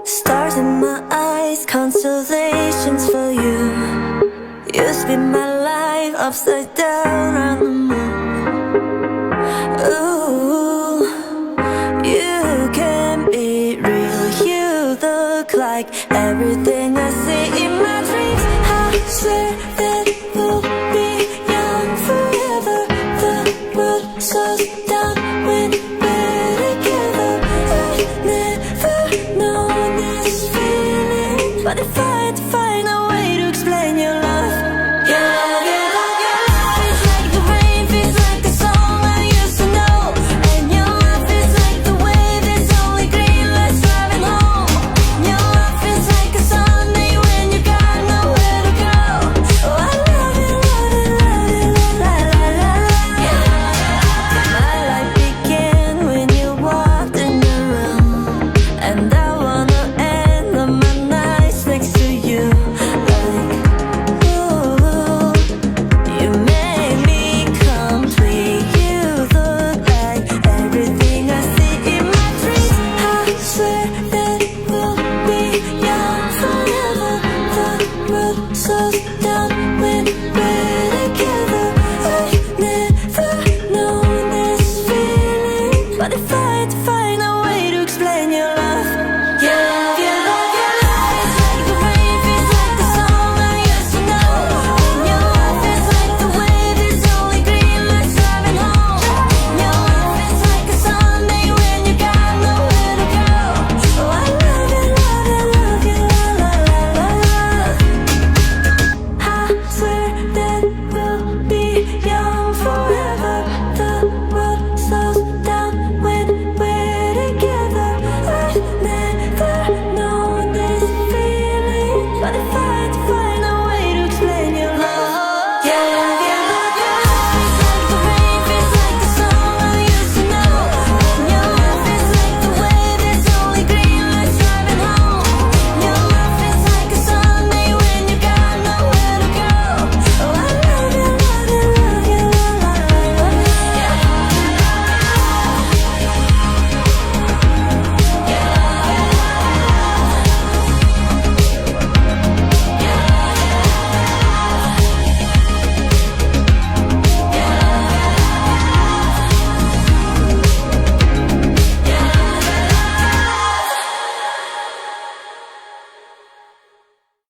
Stars in my eyes, constellations for you. You spin my life upside down around the moon. Ooh, you can be real. You look like everything I see in my dreams. I swear that we'll be young forever. The world so